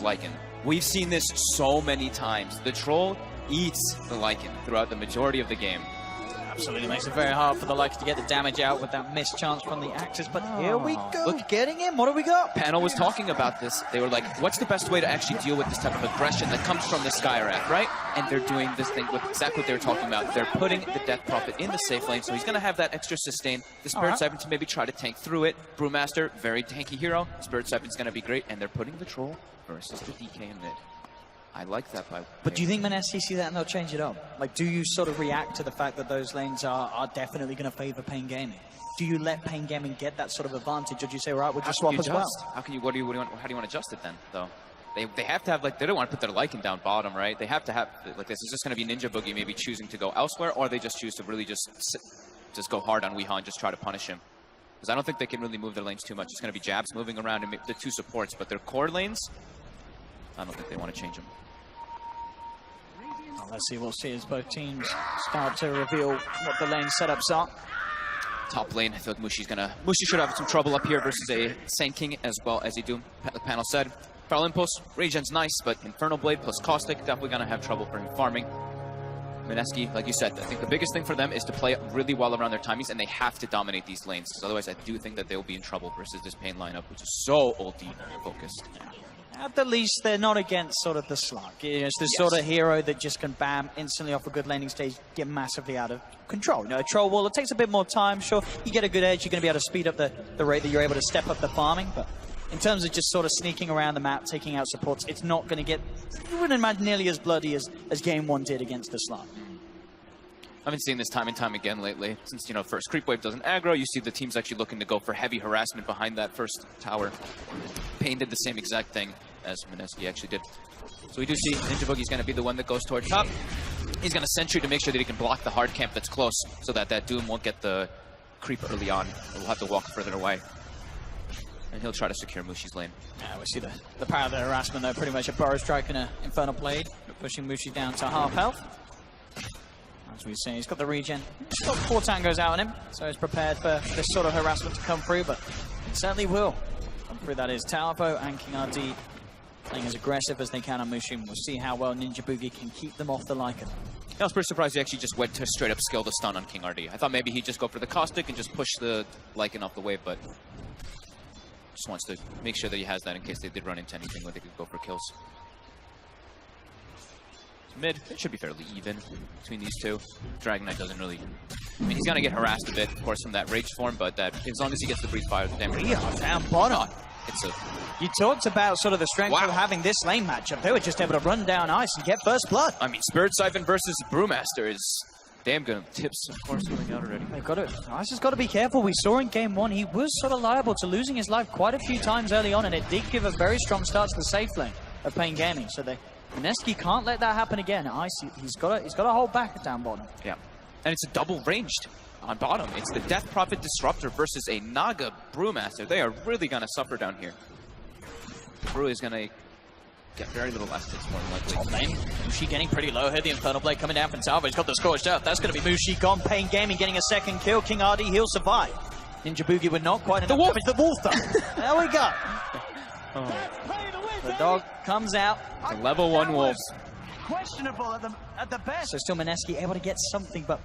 Lycan. We've seen this so many times. The troll eats the Lycan throughout the majority of the game. Absolutely makes it very hard for the Lycan to get the damage out with that missed chance from the Axis, but here we go. Look, getting him. What do we got? Panel was talking about this. They were like, what's the best way to actually deal with this type of aggression that comes from the Skywrath, right? And they're doing this thing with exactly what they were talking about. They're putting the Death Prophet in the safe lane, so he's going to have that extra sustain. The Spirit Siphon to maybe try to tank through it. Brewmaster, very tanky hero. Spirit Siphon's going to be great, and they're putting the Troll versus the DK in mid. I like that. But do you think Mineski see that and they'll change it up? Like, do you sort of react to the fact that those lanes are definitely going to favor Pain Gaming? Do you let Pain Gaming get that sort of advantage, or do you say, right, we'll just swap as well? How can you? How do you want to adjust it then, though? They have to have, like, they don't want to put their Lycan down bottom, right? They have to have, like, this is just going to be Ninja Boogie maybe choosing to go elsewhere, or they just choose to really just go hard on Weehaw and just try to punish him. Because I don't think they can really move their lanes too much. It's going to be jabs moving around and the two supports, but their core lanes, I don't think they want to change them. Well, let's see, we'll see as both teams start to reveal what the lane setups are. Top lane, I feel like Mushi should have some trouble up here versus a Sand King as well as the panel said. Feral Impulse, regen's nice, but Infernal Blade plus Caustic, definitely gonna have trouble for him farming. Mineski, like you said, I think the biggest thing for them is to play really well around their timings, and they have to dominate these lanes, because otherwise I do think that they'll be in trouble versus this Pain lineup, which is so ulti focused. At the least, they're not against sort of the slug. It's the sort of hero that just can bam, instantly off a good laning stage, get massively out of control. You know, a troll wall, it takes a bit more time. Sure, you get a good edge, you're going to be able to speed up the rate that you're able to step up the farming, but in terms of just sort of sneaking around the map, taking out supports, it's not going to get, you wouldn't imagine, nearly as bloody as Game 1 did against the slug. I've been seeing this time and time again lately. Since, you know, first creep wave doesn't aggro, you see the teams actually looking to go for heavy harassment behind that first tower. Pain did the same exact thing as Mineski actually did. So we do see Ninja Boogie's going to be the one that goes toward top. He's going to sentry to make sure that he can block the hard camp that's close, so that Doom won't get the creep early on. We'll have to walk further away. And he'll try to secure Mushi's lane. Yeah, we see the power of the harassment though. Pretty much a Burrow Strike and an Infernal Blade, pushing Mushi down to half health. As we see, he's got the regen. He's got 4 tangos out on him, so he's prepared for this sort of harassment to come through, but it certainly will come through. That is Talpo and King RD playing as aggressive as they can on Mushi. We'll see how well Ninja Boogie can keep them off the Lycan. I was pretty surprised he actually just went to straight up skill the stun on King RD. I thought maybe he'd just go for the Caustic and just push the Lycan off the wave, but just wants to make sure that he has that in case they did run into anything where they could go for kills. Mid, it should be fairly even between these two. Dragon Knight doesn't really... I mean, he's going to get harassed a bit, of course, from that Rage form, but that as long as he gets the Breathe Fire, the damage... Yeah, down bottom. You talked about sort of the strength of having this lane matchup. They were just able to run down ice and get first blood. I mean, Spirit Siphon versus Brewmaster is damn good. Tips, of course, coming out already. They've got to... Ice has got to be careful. We saw in Game 1, he was sort of liable to losing his life quite a few times early on, and it did give a very strong start to the safe lane of Pain Gaming. So Mineski can't let that happen again. Ice, he's got to hold back at down bottom. Yeah, and it's a double ranged on bottom. It's the Death Prophet Disruptor versus a Naga Brewmaster. They are really going to suffer down here. Brew is going to get very little assets, more than likely. Top lane, Mushi getting pretty low here. The Infernal Blade coming down from Salvo. He's got the Scorched Earth. That's going to be Mushi gone. Pain Gaming getting a second kill. King RD, he'll survive. Ninja Boogie would not quite enough damage. The Wolf though. There we go. The dog comes out. It's a level 1 Wolf. Questionable at the best. So still Mineski able to get something, but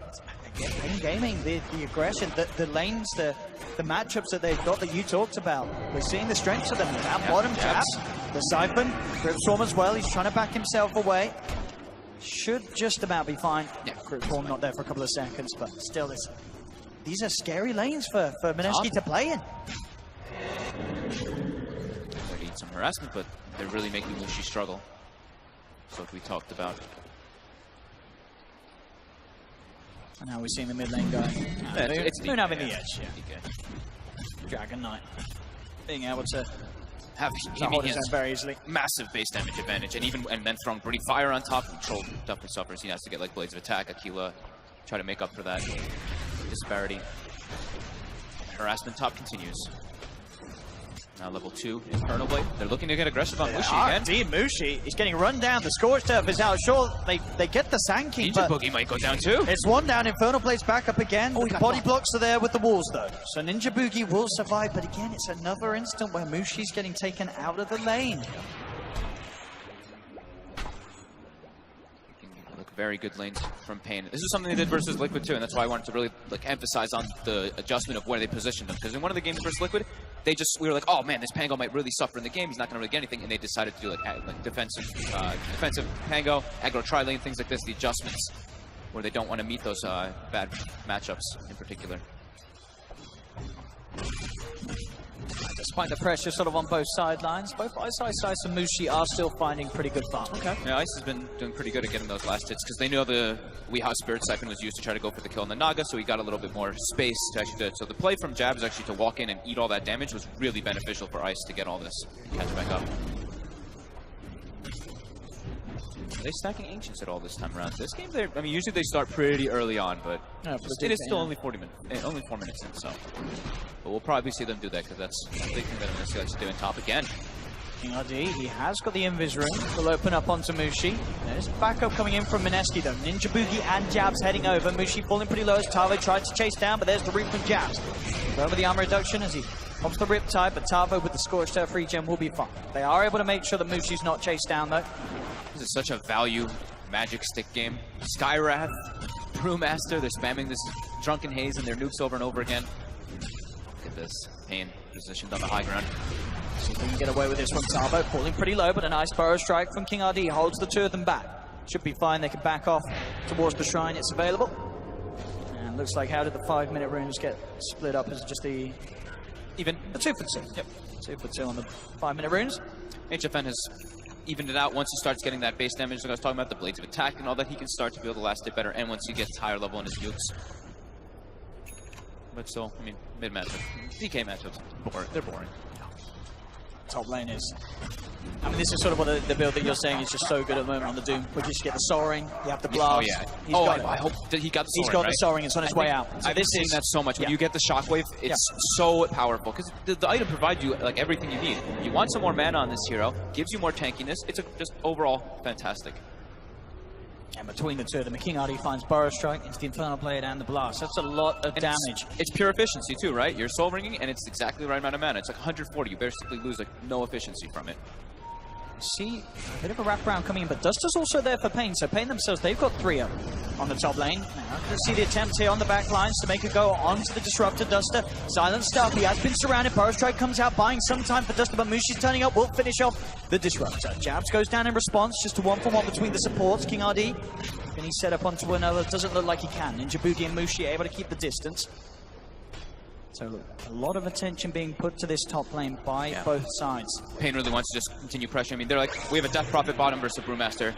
again, Pain Gaming, the aggression, the lanes, the matchups that they've got that you talked about. We're seeing the strengths of them. Down bottom jabs. The Siphon, Grip Swarm as well. He's trying to back himself away. Should just about be fine. Yeah, Grip Swarm not there for a couple of seconds, but still, these are scary lanes for Mineski to play in. They need some harassment, but they're really making Mushi struggle. So what we talked about. And now we're seeing the mid lane going. It's Moon having the edge. Yeah. Dragon Knight being able to have hold his own very easily. Massive base damage advantage, and then throwing Breathe Fire on top. Control definitely suffers. He has to get like Blades of Attack, Aquila, try to make up for that disparity. Harassment top continues. Now level 2, Infernal Blade. They're looking to get aggressive on Mushi again. Indeed, Mushi. He's getting run down. The Scorched Earth is out. Sure, they get the Sand King, Ninja Boogie might go down too. It's one down. Infernal Blade's back up again. The body blocks are there with the walls though. So Ninja Boogie will survive, but again, it's another instant where Mushi's getting taken out of the lane. very good lanes from Pain. This is something they did versus Liquid too, and that's why I wanted to really emphasize on the adjustment of where they positioned them. Because in one of the games versus Liquid, we were like, oh man, this Pango might really suffer in the game. He's not going to really get anything, and they decided to do like defensive Pango, aggro tri-lane, things like this. The adjustments where they don't want to meet those bad matchups in particular. Despite the pressure sort of on both sidelines, both Ice and Mushi are still finding pretty good fun. Okay. Yeah, Ice has been doing pretty good at getting those last hits because they know the Weehaw Spirit Siphon was used to try to go for the kill on the Naga, so he got a little bit more space to actually do it. So the play from Jabs actually to walk in and eat all that damage was really beneficial for Ice to get all this and catch back up. Are they stacking Ancients at all this time around? This game, I mean, usually they start pretty early on, but it is still only 4 minutes in, so. But we'll probably see them do that because that's a big thing that Mineski likes to do in top again. KingRD, he has got the invis room. Will open up onto Mushi. There's backup coming in from Mineski though. Ninja Boogie and Jabs heading over. Mushi falling pretty low as Tavo tried to chase down, but there's the root from Jabs. Over the armor reduction as he pops the Riptide, but Tavo with the Scorched Earth regen will be fine. They are able to make sure that Mushi's not chased down though. This is such a value magic stick game. Skywrath, Brewmaster, they're spamming this Drunken Haze and their nukes over and over again. Look at this. Pain positioned on the high ground. See if we can get away with this from Tavo. Falling pretty low, but a nice burrow strike from KingRD holds the two of them back. Should be fine. They can back off towards the shrine. It's available. And looks like how did the 5-minute runes get split up? Is it just the 2 for 2? Yep. 2 for 2 on the 5-minute runes. HFN has evened it out. Once he starts getting that base damage, like I was talking about, the blades of attack and all that, he can start to be able to last it better, and once he gets higher level in his nukes. But still, I mean, mid matchup, DK matchups, they're boring. Top lane is. I mean, this is sort of what the build that you're saying is just so good at the moment on the Doom. We just get the soaring, you have the blast. Oh yeah. I hope that he got the soaring. He's got the soaring, it's on its way out. So I've seen that so much. When you get the shockwave, it's so powerful because the item provides you like everything you need. You want some more mana on this hero, gives you more tankiness. It's just overall fantastic. And between the two of them, KingRD finds Burrow Strike into the Infernal Blade and the Blast. That's a lot of damage. It's pure efficiency too, right? You're soul ringing and it's exactly the right amount of mana. It's like 140. You basically lose like no efficiency from it. See a bit of a wraparound coming in, but Duster's also there for Pain. So Pain themselves, they've got 3 up on the top lane. Now, let's see the attempt here on the back lines to make it go onto the Disruptor. Duster, silent stealth. He has been surrounded. Burrow Strike comes out, buying some time for Duster, but Mushi's turning up. Will finish off the Disruptor. Jabs goes down in response, just a 1-for-1 between the supports. KingRD, can he set up onto another? Doesn't look like he can. Ninja Boogie and Mushi able to keep the distance. So a lot of attention being put to this top lane by both sides. Pain really wants to just continue pressure. I mean, they're like, we have a Death Prophet bottom versus a Brewmaster.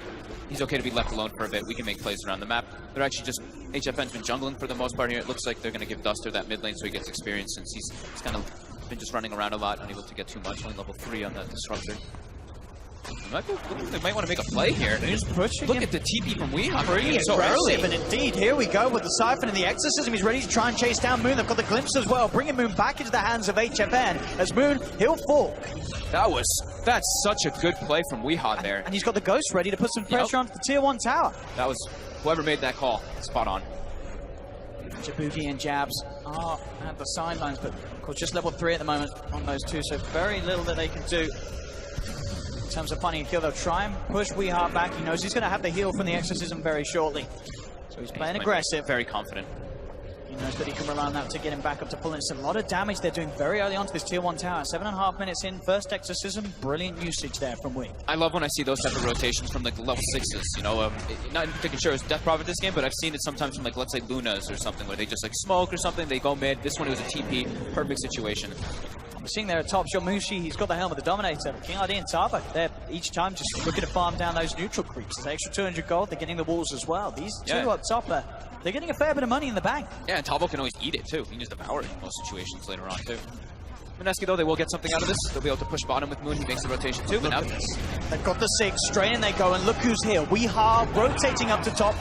He's okay to be left alone for a bit. We can make plays around the map. They're actually just, HFN's been jungling for the most part here. It looks like they're going to give Duster that mid lane so he gets experience since he's kind of been just running around a lot, unable to get too much. Only level 3 on that Disruptor. They might want to make a play here. They're just pushing Look him. at the TP from Weehaw. Pretty so early. And indeed, here we go with the Siphon and the Exorcism. He's ready to try and chase down Moon. They've got the Glimpse as well, bringing Moon back into the hands of HFN. As Moon, he'll fall. That's such a good play from Weehaw there. And he's got the Ghost ready to put some pressure onto the Tier 1 tower. That was, whoever made that call, spot on. Jabuki and Jabs are at the sidelines, but of course just level 3 at the moment on those two, so very little that they can do. In terms of finding a kill, they'll try and push Weehaw back. He knows he's going to have the heal from the Exorcism very shortly. So he's playing aggressive. Very confident. He knows that he can rely on that to get him back up to full. It's a lot of damage they're doing very early on to this Tier 1 tower. 7.5 minutes in, first Exorcism. Brilliant usage there from Wee. I love when I see those type of rotations from like the level 6s, you know. Not particularly sure it's Death Prophet this game, but I've seen it sometimes from like, let's say Luna's or something, where they just like smoke or something, they go mid. This one it was a TP, perfect situation. We're seeing there at top shot Mushi, he's got the helm of the Dominator. KingRD and Tavo, they're each time just looking to farm down those neutral creeps. It's extra 200 gold, they're getting the walls as well. These two up top, they're getting a fair bit of money in the bank. Yeah, and Tavo can always eat it too. He can just devour it in most situations later on too. Mineski though, they will get something out of this. They'll be able to push bottom with Moon, he makes the rotation too. But now they've got the 6, straight in they go, and look who's here. Weehaw rotating up to top,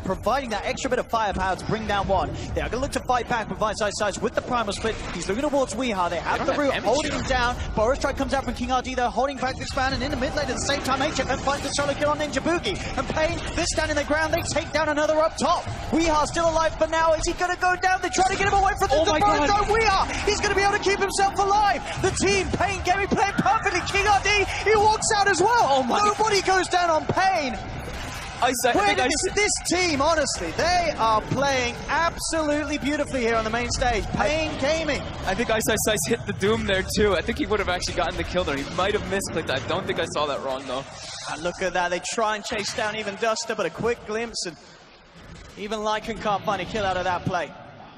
providing that extra bit of firepower to bring down one. They are going to look to fight back with vs.Mineski with the primal split. He's looking towards Weehaw. They have the root, holding him down. Boris Strike comes out from KingRD. They're holding back this man, and in the mid lane at the same time, HFN finds the solo kill on Ninja Boogie. And Pain, they're standing their ground. They take down another up top. Weehaw still alive for now. Is he going to go down? They try to get him away from the Boris Strike. Weehaw, he's going to be able to keep himself alive. The team, Pain, Gary playing perfectly. KingRD, he walks out as well. Nobody goes down on Pain. This team, honestly, they are playing absolutely beautifully here on the main stage. Pain Gaming. I think Ice hit the Doom there too. I think he would have actually gotten the kill there. He might have misclicked. I don't think I saw that wrong though. And look at that. They try and chase down even Duster, but a quick glimpse, and even Lycan can't find a kill out of that play.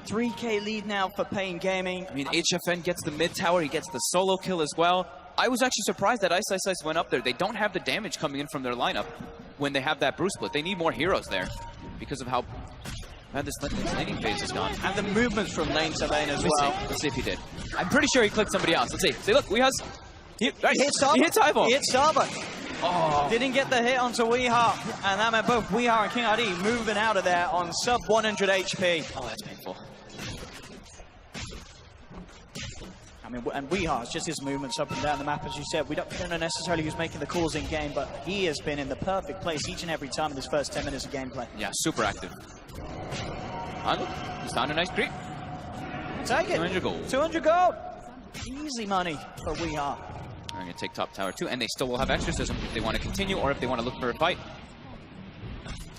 3K lead now for Pain Gaming. I mean, HFN gets the mid tower. He gets the solo kill as well. I was actually surprised that Ice went up there. They don't have the damage coming in from their lineup when they have that Bruce split. They need more heroes there because of how bad this laning phase has gone. And the movements from lane to lane as well. Let's see if he did. I'm pretty sure he clicked somebody else. Let's see. See, look, he hit Saba. He hit Tybo. He hit Saba. Oh. Didn't get the hit onto Weehaw, and that meant both Weehaw and King RD moving out of there on sub 100 HP. Oh, that's painful. I mean, and Weehaw, it's just his movements up and down the map, as you said. We don't know necessarily who's making the calls in game, but he has been in the perfect place each and every time in his first 10 minutes of gameplay. Yeah, super active. Oh, look, he's found a nice creep. Take it. 200 gold. 200 gold. Easy money for Weehaw. I'm going to take top tower too, and they still will have exorcism if they want to continue or if they want to look for a fight.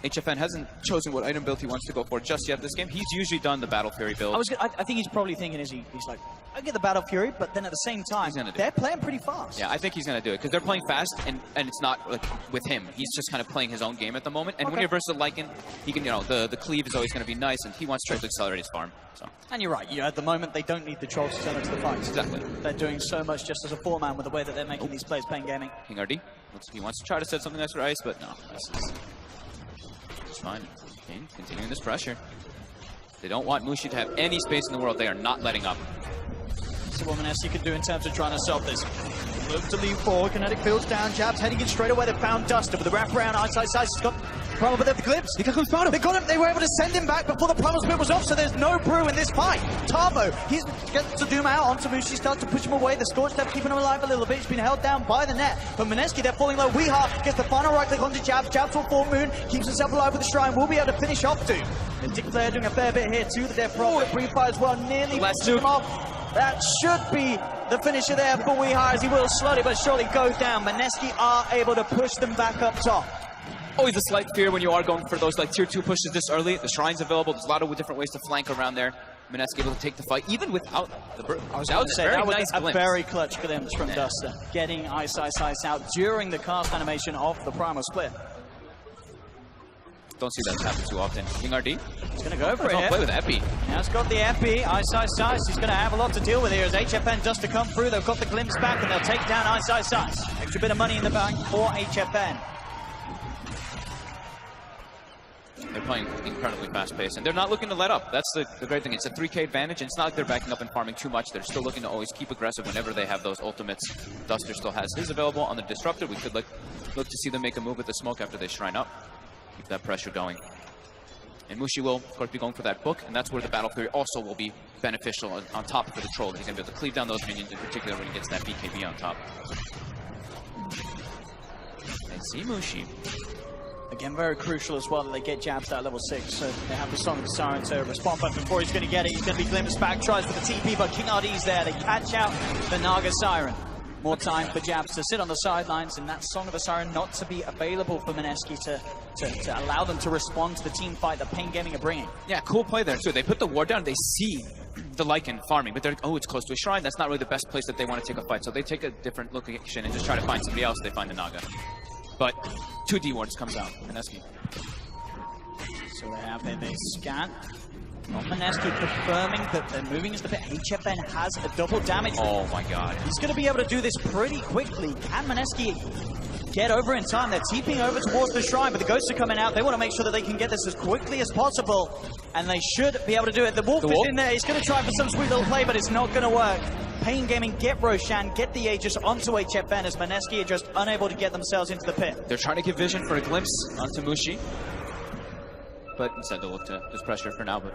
HFN hasn't chosen what item build he wants to go for just yet this game. He's usually done the Battle Fury build. I think he's probably thinking, he's like, I get the Battle Fury, but then at the same time, they're playing pretty fast. Yeah, I think he's going to do it because they're playing fast, and it's not like with him. He's just kind of playing his own game at the moment. And when you're versus Lycan, he can, the cleave is always going to be nice, and he wants to try to accelerate his farm. So. And you're right. At the moment, they don't need the trolls to turn into the fights. Exactly. They're doing so much just as a four-man with the way that they're making these plays. Pain Gaming. King RD. He wants to try to set something nice for Ice, but no. It's fine. King continuing this pressure. They don't want Mushi to have any space in the world. They are not letting up. So what Mineski can do in terms of trying to solve this. Look to lean forward. Kinetic fields down. Jabs heading in straight away. They found Duster with the wraparound. Ice. He's got Primal, but they have the glimpse. They got him. They were able to send him back before the Primal split was off, so there's no brew in this fight. Tabo, he gets to Doom out onto Mushi, starts to push him away. The Scorch Step keeping him alive a little bit. He's been held down by the net. But Mineski, they're falling low. Weehaw gets the final right click onto Jabs. Jabs will full moon, keeps himself alive with the Shrine. Will be able to finish off Doom. And Dick Flair doing a fair bit here too. The Death Prophet, free fire as well, nearly pushed him off. That should be the finisher there for Weehaw, as he will slowly but surely go down. Mineski are able to push them back up top. Always a slight fear when you are going for those like tier 2 pushes this early. The Shrine's available. There's a lot of different ways to flank around there. Mineski able to take the fight, even without the brew. That was a very clutch glimpse from Duster, getting Ice out during the cast animation of the Primal split. Don't see that happen too often. King RD. He's going to go for it. Play with Epi. Now he's got the Epi. Ice. He's going to have a lot to deal with here as HFN does to come through. They've got the glimpse back and they'll take down Ice. Extra bit of money in the bank for HFN. They're playing incredibly fast-paced, and they're not looking to let up. That's the great thing. It's a 3K advantage, and it's not like they're backing up and farming too much. They're still looking to always keep aggressive whenever they have those ultimates. Duster still has his available on the Disruptor. We could look to see them make a move with the smoke after they shrine up. Keep that pressure going. And Mushi will, of course, be going for that book, and that's where the Battle Fury also will be beneficial on top for the Troll. He's going to be able to cleave down those minions, in particular when he gets that BKB on top. And see Mushi. Again, very crucial as well that they get Jabs at level 6, so they have the Song of the Siren to respond. But before he's going to get it, he's going to be glimpsed back, tries for the TP, but King RD's there. They catch out the Naga Siren. More time for Jabs to sit on the sidelines, and that Song of the Siren not to be available for Mineski to allow them to respond to the team fight that Pain Gaming are bringing. Yeah, cool play there too. They put the ward down, they see the Lycan farming, but they're like, oh, it's close to a shrine. That's not really the best place that they want to take a fight, so they take a different location and just try to find somebody else. They find the Naga. But 2 D wards comes out, Mineski. So they have their scan. Mineski confirming that they're moving as the pit. HFN has a double damage. Oh my god. He's going to be able to do this pretty quickly. Can Mineski get over in time? They're TPing over towards the shrine, but the ghosts are coming out. They want to make sure that they can get this as quickly as possible, and they should be able to do it. The wolf is in there. He's going to try for some sweet little play, but it's not going to work. Pain Gaming get Roshan, get the Aegis onto HFN as Mineski are just unable to get themselves into the pit. They're trying to give vision for a glimpse onto Mushi, but instead they'll look to just pressure for now. But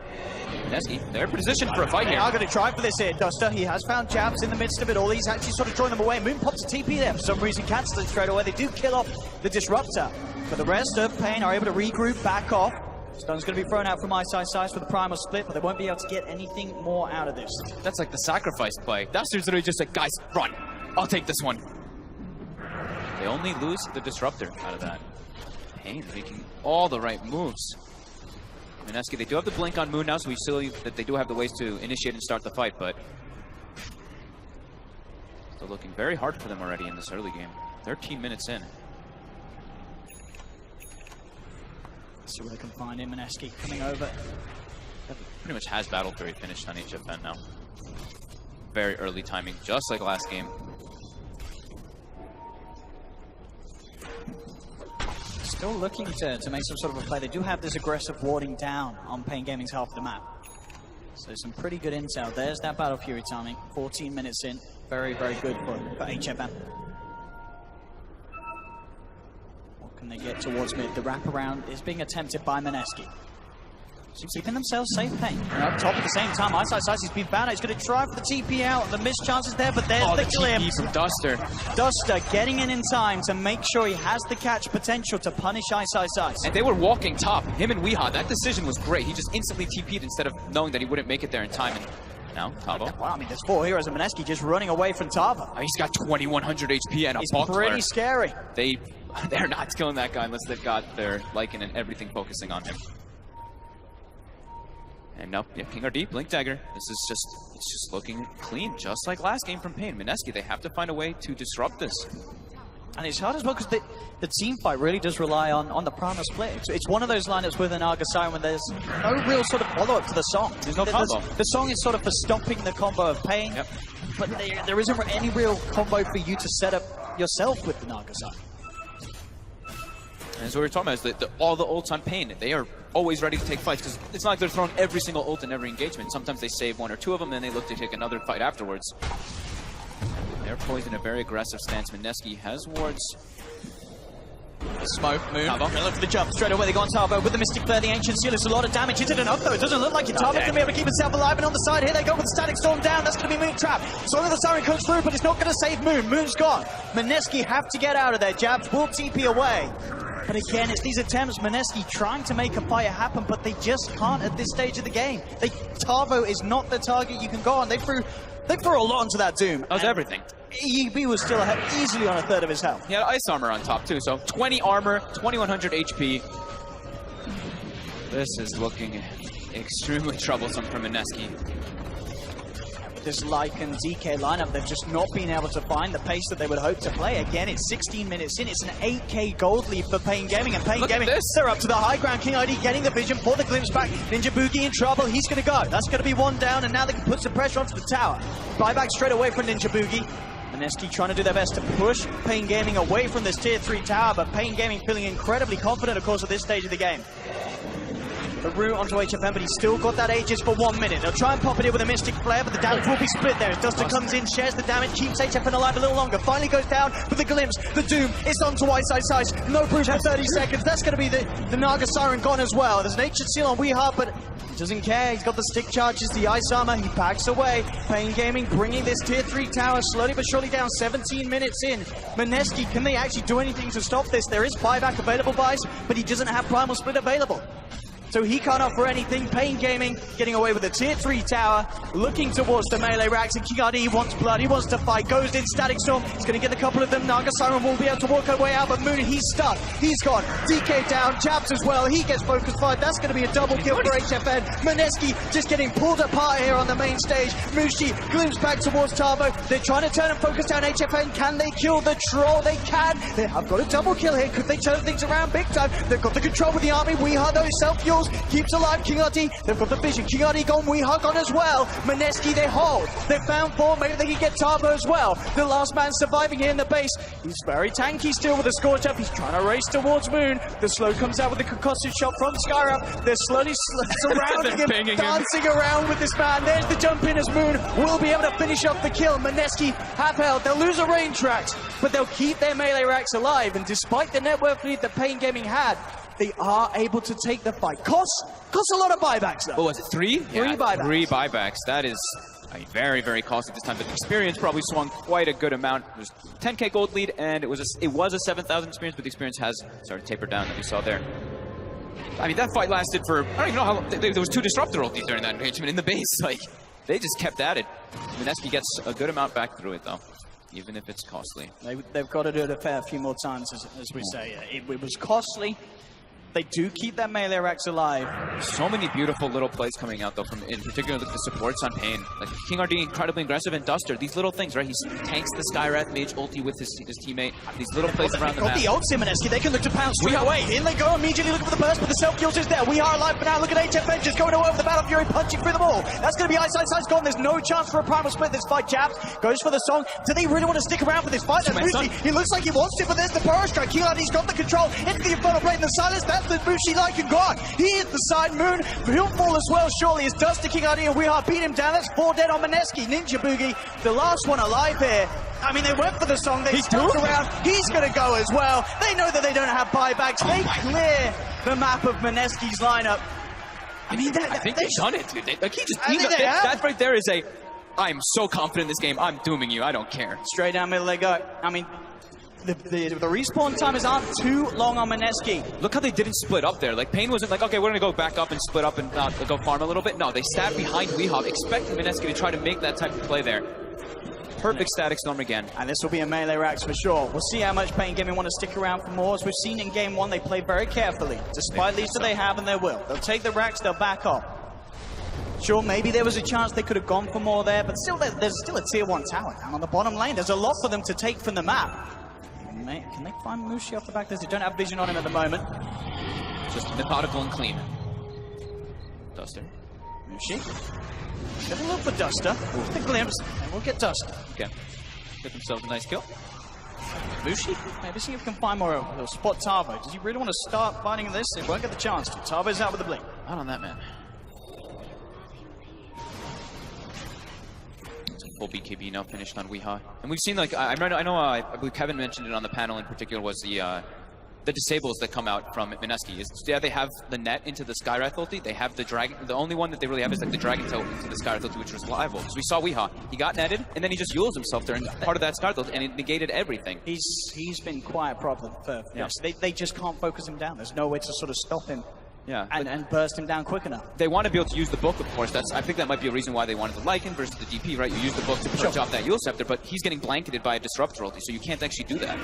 Mineski, they're positioned for a fight here. They are going to try for this here. Duster, he has found Jabs in the midst of it all. He's actually sort of drawing them away. Moon pops a TP there. For some reason, cancels it straight away. They do kill off the Disruptor. But the rest of Pain are able to regroup, back off. Stone's going to be thrown out from Ice for the Primal split, but they won't be able to get anything more out of this. That's like the sacrifice play. Duster's literally just like, guys, run. I'll take this one. They only lose the Disruptor out of that. Pain making all the right moves. Mineski, they do have the blink on Moon now, so we see that they do have the ways to initiate and start the fight, but still looking very hard for them already in this early game. 13 minutes in. See where they can find him. Mineski coming over. Pretty much has Battle Fury finished on HFN now. Very early timing, just like last game. Still looking to make some sort of a play. They do have this aggressive warding down on Pain Gaming's half of the map. So some pretty good intel. There's that Battle Fury timing. 14 minutes in. Very, very good for HFN. What can they get towards mid? The wraparound is being attempted by Mineski. Keeping themselves safe, Pain. And up top at the same time, Ice, he's been found. He's going to try for the TP out. The missed chances there, but there's the glimpse. TP from Duster. Duster getting in time to make sure he has the catch potential to punish Ice. And they were walking top. Him and Weeha, that decision was great. He just instantly TP'd instead of knowing that he wouldn't make it there in time. And now, Tavo. Well, I mean, there's 4 heroes of Mineski just running away from Tavo. Oh, he's got 2100 HP and a He's buckler. pretty scary. They're not killing that guy unless they've got their Lycan and everything focusing on him. And now, yeah, King RD, Blink Dagger. This is it's just looking clean, just like last game from Pain. Mineski, they have to find a way to disrupt this. And it's hard as well because the team fight really does rely on the Prana split. It's one of those lineups with an Argus Siren when there's no real sort of follow-up to the song. There's no combo. The song is sort of for stopping the combo of Pain, yep. But there isn't any real combo for you to set up yourself with the Argus Siren. And as we were talking about, is that all the ults on Pain, they are always ready to take fights, because it's not like they're throwing every single ult in every engagement. Sometimes they save 1 or 2 of them, and then they look to take another fight afterwards. They're poised in a very aggressive stance. Mineski has wards. Smoke, Moon, look for the jump. Straight away they go on Tavo with the Mystic Flare, the Ancient Seal. It's a lot of damage. He did enough though. It doesn't look like it. Tavo's going to be able to keep himself alive. And on the side here they go with the Static Storm down. That's going to be Moon Trap. So the Siren comes through, but it's not going to save Moon. Moon's gone. Mineski have to get out of there. Jabs will TP away. But again, it's these attempts, Mineski trying to make a fire happen, but they just can't at this stage of the game. Tavo is not the target you can go on. They threw a lot into that Doom. That was everything. EB was still easily on 1/3 of his health. He had ice armor on top too, so 20 armor, 2100 HP. This is looking extremely troublesome for Mineski. This Lycan DK lineup, they've just not been able to find the pace that they would hope to play. Again, it's 16 minutes in. It's an 8k gold lead for Pain Gaming. And Pain Gaming, they're up to the high ground. King ID getting the vision for the glimpse back. Ninja Boogie in trouble. He's going to go. That's going to be 1 down. And now they can put some pressure onto the tower. Buyback straight away from Ninja Boogie. Mineski trying to do their best to push Pain Gaming away from this tier 3 tower. But Pain Gaming feeling incredibly confident, of course, at this stage of the game. The route onto HFN, but he's still got that Aegis for 1 minute. They'll try and pop it in with a Mystic Flare, but the damage will be split there. As Duster comes in, shares the damage, keeps HFN alive a little longer. Finally goes down with the glimpse. The Doom is onto Ice. No Bruce for 30 seconds. That's going to be the Naga Siren gone as well. There's an Ancient Seal on Weeha, but he doesn't care. He's got the stick charges, the Ice Armor. He backs away. Pain Gaming bringing this tier 3 tower slowly but surely down. 17 minutes in. Mineski, can they actually do anything to stop this? There is buyback available by Ice, but he doesn't have Primal Split available. So he can't offer anything. Pain Gaming getting away with a tier 3 tower, looking towards the melee racks, and King RD wants blood, he wants to fight, goes in, Static Storm, he's going to get a couple of them. Naga Siren will be able to walk her way out, but Moon, he's stuck, he's gone. DK down, Jabs as well, he gets focus fired, that's going to be a double kill for HFN. Mineski just getting pulled apart here on the main stage. Mushi glimpse back towards Tavo, they're trying to turn and focus down HFN. Can they kill the troll? They can. They have got a double kill here. Could they turn things around big time? They've got the control with the army. Weeha though, self-fuels, keeps alive. King RD, they've got the vision. King RD gone, Weeha gone as well. Mineski, they hold. They found 4, maybe they can get Tavo as well. The last man surviving here in the base. He's very tanky still with a scorch up. He's trying to race towards Moon. The slow comes out with the concussive shot from Skyrup. They're slowly surrounding him, dancing around with this man. There's the jump in as Moon will be able to finish off the kill. Mineski have held. They'll lose a range tracks, but they'll keep their melee racks alive. And despite the net worth lead that Pain Gaming had, they are able to take the fight. Costs a lot of buybacks though. What was it, 3? 3 buybacks. 3 buybacks. That is very, very costly this time. But the experience probably swung quite a good amount. It was 10k gold lead, and it was a 7,000 experience, but the experience has started to taper down, that we saw there. I mean, that fight lasted for, I don't even know how long. There was 2 disruptor ultis during that engagement in the base. Like, they just kept at it. Mineski gets a good amount back through it though. even if it's costly. They've got to do it a fair few more times, as we say. It was costly. They do keep their melee racks alive. So many beautiful little plays coming out, though, from in particular the supports on Pain. Like King RD, incredibly aggressive, and Duster, these little things, right? He tanks the Skywrath Mage ulti with his teammate. These little plays around the map. The ult Mineski, they can look to pounce straight away. In they go, immediately looking for the burst, but the self-kills is there. We are alive for now. Look at HFN just going over the Battle Fury, punching through them all. That's going to be Ice gone. There's no chance for a primal split this fight. Jabs goes for the song. Do they really want to stick around for this fight? Mushi, he looks like he wants to, but there's the power strike. He's got the control into the Infernal Blade in the silence. That's the Mushi like God. He hit the side. Moon, he'll fall as well, surely, as Duster, King RD, and Weehart beat him down. That's 4 dead on Mineski. Ninja Boogie, the last one alive here. I mean, they went for the song. They stuck around. He's going to go as well. They know that they don't have buybacks. They clear the map of Mineski's lineup. I mean, I think they've done it, dude. That right there is a, I'm so confident in this game. I'm dooming you. I don't care. Straight down middle they go. I mean, the respawn times aren't too long on Mineski. Look how they didn't split up there. Like, Pain wasn't like, okay, we're going to go back up and split up and go farm a little bit. No, they sat behind Weehop, expecting Mineski to try to make that type of play there. Perfect static storm again. And this will be a melee racks for sure. We'll see how much Pain Gaming want to stick around for more. As we've seen in Game 1, they play very carefully. Despite leads that they have and they will. They'll take the racks, they'll back off. Sure, maybe there was a chance they could have gone for more there, but still, there's still a tier 1 tower down on the bottom lane. There's a lot for them to take from the map. Can they find Mushi off the back? They don't have vision on him at the moment. Just methodical and clean. Duster. Mushi. Get a look for Duster. With the glimpse, and we'll get Duster. Okay. Get themselves a nice kill. Mushi, maybe see if we can find more. They'll spot Tavo. Does he really want to start fighting this? They won't get the chance to. Tavo's out with the blink. Not on that man. Full BKB now finished on Weeha. And we've seen, like, I believe Kevin mentioned it on the panel in particular, was the disables that come out from Mineski. Yeah, they have the net into the Skywrath ulti. They have the dragon. The only one that they really have is like the dragon tail into the Skywrath ulti, which was reliable. Because we saw Weeha. He got netted, and then he just yules himself during part of that Skywrath ulti, and it negated everything. He's been quite a problem for yes. They just can't focus him down. There's no way to sort of stop him. Yeah, and burst him down quick enough. They want to be able to use the book, of course. I think that might be a reason why they wanted the Lycan versus the DP, right? You use the book to push off that Yule Scepter, but he's getting blanketed by a Disruptor ulti, so you can't actually do that.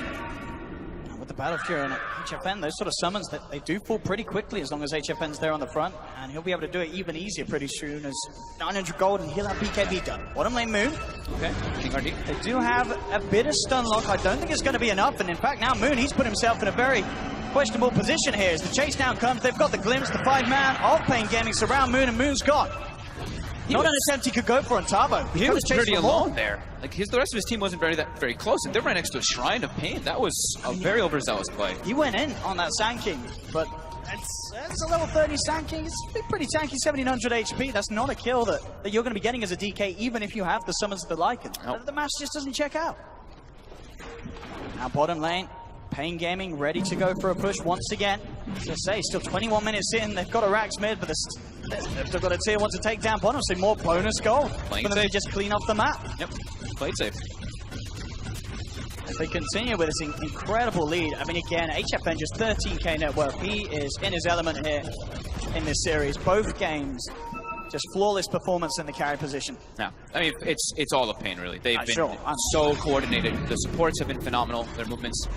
With the Battle Fury and HFN, those sort of summons, they do fall pretty quickly as long as HFN's there on the front, and he'll be able to do it even easier pretty soon as 900 gold and he'll have BKB done. Bottom lane Moon. Okay, King RD. They do have a bit of stun lock. I don't think it's going to be enough, and in fact now Moon, he's put himself in a very questionable position here as the chase down comes. They've got the glimpse, the 5-man of Pain Gaming surround Moon, and Moon's gone. Not an attempt he could go for on Tavo. He was pretty alone there. Like the rest of his team wasn't very close, and they're right next to a Shrine of Pain. That was a very overzealous play. He went in on that Sand King, but it's a level 30 Sand King. It's pretty tanky, 1700 HP. That's not a kill that you're going to be getting as a DK, even if you have the summons of the Lycan. Nope. The match just doesn't check out. Now bottom lane. Pain Gaming ready to go for a push once again. As I say, still 21 minutes in. They've got a Rax mid, but they've still got a tier 1 to take down bottom, so more bonus gold for them to just clean off the map. Yep, played safe. As they continue with this incredible lead. I mean, again, HFN just 13k net worth. He is in his element here in this series. Both games, just flawless performance in the carry position. Yeah, I mean, it's all of Pain, really. They've been so coordinated. The supports have been phenomenal, their movements.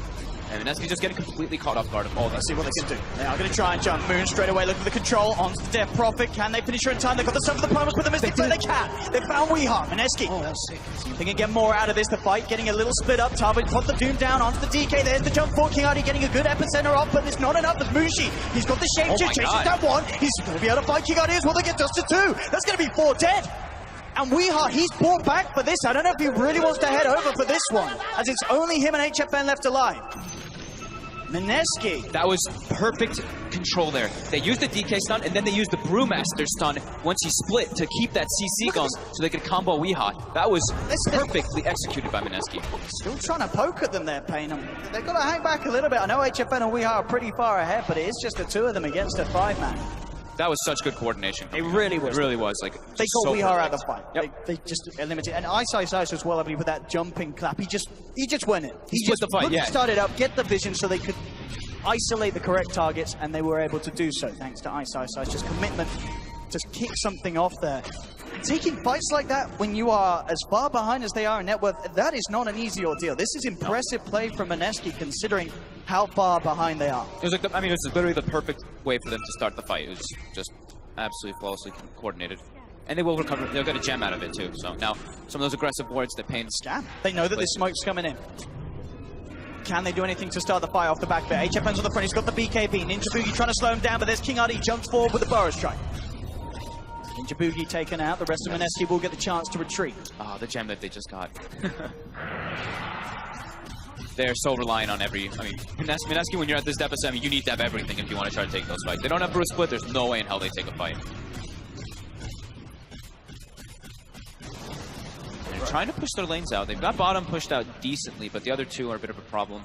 And Mineski just getting completely caught off guard of all that. Let's see what they can do. They are going to try and jump. Moon straight away looking for the control onto the Death Prophet. Can they finish her in time? They've got the stuff for the promise with the Mystic Flare. They can. They found Weehart. Mineski. Oh, that's sick. They can get more out of this. The fight getting a little split up. Tavo put the Doom down onto the DK. There's the jump for King RD getting a good epicenter off, but it's not enough with Mushi. He's got the shape shift. Chases down 1. He's going to be able to fight King RD as well. They get Duster 2. That's going to be 4 dead. And Weehart, he's brought back for this. I don't know if he really wants to head over for this one, as it's only him and HFN left alive. Mineski. That was perfect control there. They used the DK stun, and then they used the Brewmaster stun once he split to keep that CC going so they could combo Weehot. That was perfectly executed by Mineski. Still trying to poke at them there, Pain. They've got to hang back a little bit. I know HFN and Weehot are pretty far ahead, but it is just the 2 of them against a 5-man. That was such good coordination. It really was. It really was. Like, they got Weehart out of the fight. Yep. They just eliminated. And Ice as well, I believe, with that jumping clap. He just went in. He just the fight, started up, get the vision so they could isolate the correct targets, and they were able to do so thanks to Ice. Just commitment, just kick something off there. taking fights like that when you are as far behind as they are in net worth, that is not an easy ordeal. This is impressive play from Mineski considering how far behind they are. It was like, it was literally the perfect way for them to start the fight. It was just absolutely flawlessly coordinated. And they will recover. They'll get a gem out of it too. So now, some of those aggressive wards that Pain... Scam. They know that this smoke's coming in. Can they do anything to start the fight off the back there? HFN's on the front. He's got the BKB. Ninja Boogie trying to slow him down, but there's King RD jumps forward with the Burrow Strike. Ninja Boogie taken out. The rest of Mineski will get the chance to retreat. Ah, the gem that they just got. They're so reliant on every... Mineski, when you're at this deficit, you need to have everything if you want to try to take those fights. They don't have Bruce Split. There's no way in hell they take a fight. They're trying to push their lanes out. They've got bottom pushed out decently, but the other two are a bit of a problem.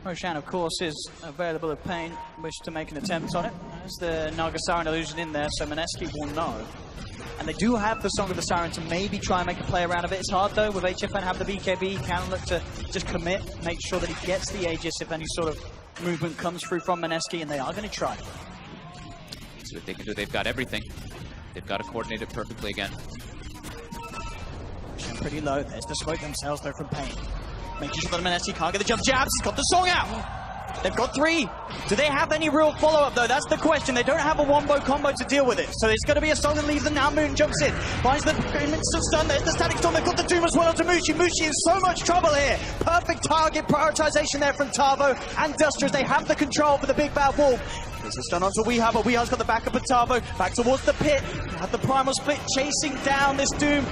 Roshan, of course, is available if Pain wish to make an attempt on it. There's the Naga Siren illusion in there, so Mineski will know. And they do have the Song of the Siren to maybe try and make a play around of it. It's hard, though, with HFN have the BKB. He can look to just commit, make sure that he gets the Aegis if any sort of movement comes through from Mineski, and they are going to try. See what they can do. They've got everything. They've got to coordinate it perfectly again. Pretty low. There's the smoke themselves, though, from Pain. Making sure that Mineski can't get the jump jabs. He's got the Song out. They've got 3. Do they have any real follow-up, though? That's the question. They don't have a wombo combo to deal with it. So it's going to be a Song and leaves, and now Moon jumps in. Finds the instant stun. There's the Static Storm. They've got the Doom as well onto Mushi. Mushi in so much trouble here. Perfect target prioritization there from Tavo and Duster as they have the control for the Big Bad Wolf. There's a stun onto Weeha, but Weeha's got the backup of Tavo. Back towards the pit. Have the Primal Split chasing down this Doom.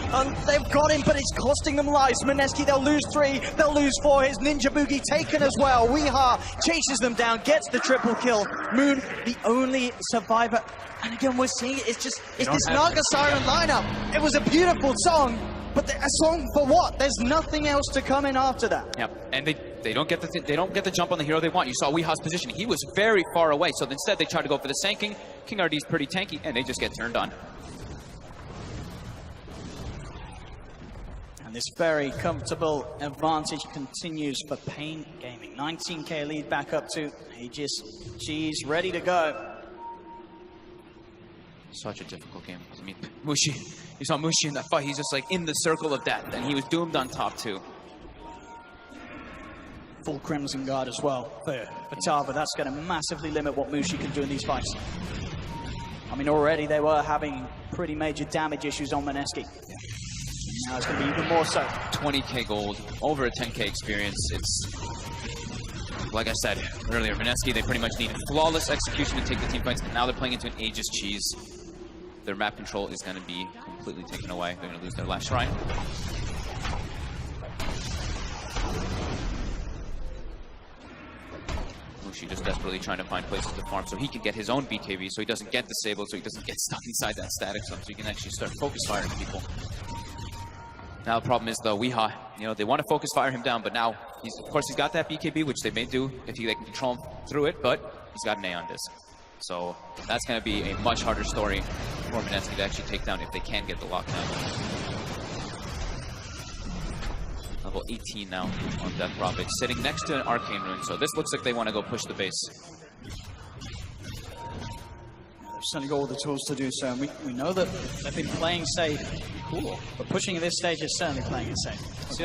They've got him, but it's costing them lives. Mineski, they'll lose 3. They'll lose 4. His Ninja Boogie taken as well. Weeha chases them down, gets the triple kill. Moon, the only survivor. And again, we're seeing it. It's this Naga Siren lineup. It was a beautiful song, but a song for what? There's nothing else to come in after that. Yep, and they don't get the jump on the hero they want. You saw Weeha's position; he was very far away. So instead, they try to go for the Sanking. King RD's pretty tanky, and they just get turned on. And this very comfortable advantage continues for Pain Gaming. 19k lead back up to Aegis. G's ready to go. Such a difficult game. I mean, Mushi, you saw Mushi in that fight. He's just like in the circle of death, and he was doomed on top too. Full Crimson Guard as well for Tava. That's going to massively limit what Mushi can do in these fights. I mean, already they were having pretty major damage issues on Mineski. Now it's going to be even more so. 20k gold, over a 10k experience. It's, like I said earlier, Mineski, they pretty much needed flawless execution to take the team fights, and now they're playing into an Aegis cheese. Their map control is going to be completely taken away. They're going to lose their last shrine. Mushi just desperately trying to find places to farm so he can get his own BKB, so he doesn't get disabled, so he doesn't get stuck inside that static zone, so he can actually start focus firing people. Now the problem is though, Weeha, they want to focus fire him down, but now of course he's got that BKB, which they may do if they can control him through it, but he's got an Aeon Disc. So that's going to be a much harder story for Mineski to actually take down if they can get the lockdown. Level 18 now on Death Prophet, sitting next to an Arcane Rune, so this looks like they want to go push the base. They've certainly got all the tools to do so, and we know that they've been playing safe. Cool. But pushing at this stage is certainly playing it safe. See,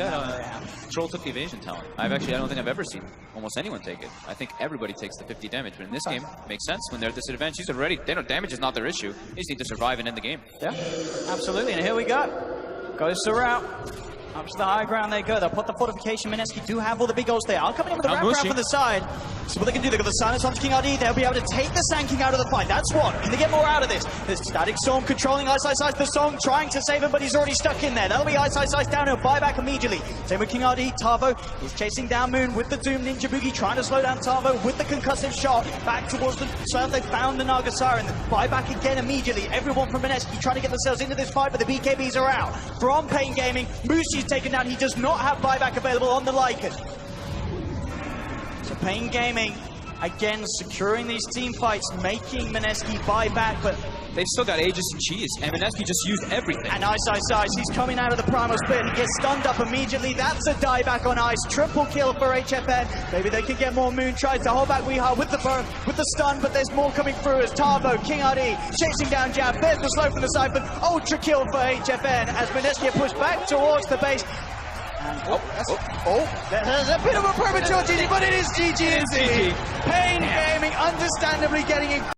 Troll took the evasion talent. I don't think I've ever seen almost anyone take it. I think everybody takes the 50 damage, but in this game, it makes sense. When they're at this advantage, these are ready. They know damage is not their issue. They just need to survive and end the game. Yeah, absolutely. And here we go. Goes the route. Up to the high ground they go. They'll put the fortification. Mineski do have all the big goals there. I'll come in with the wrap around from the side. So what they can do, they've got the silence onto King RD. They'll be able to take the Sanking out of the fight. That's what. Can they get more out of this? There's Static Storm controlling Ice Ice Ice. The Song trying to save him, but he's already stuck in there. That'll be Ice Ice Ice down. He'll buy back immediately. Same with King RD. Tavo is chasing down Moon with the Doom Ninja Boogie, trying to slow down Tavo with the concussive shot. Back towards the south. They found the Naga Siren. Buy back again immediately. Everyone from Mineski trying to get themselves into this fight, but the BKBs are out. From Pain Gaming, Mushi's taken down. He does not have buyback available on the Lycan. So Pain Gaming, again, securing these team fights, making Mineski buy back, but they've still got Aegis and Cheese, and Mineski just used everything. And Ice, he's coming out of the primal split. He gets stunned up immediately. That's a die back on Ice. Triple kill for HFN. Maybe they can get more. Moon tries to hold back Weehaw with the stun, but there's more coming through as Tavo, King RD, chasing down Jab. There's the slow from the Siphon. Ultra kill for HFN as Mineski are pushed back towards the base. And there's a bit of a premature GG, but it is GG indeed. Pain Gaming understandably getting it.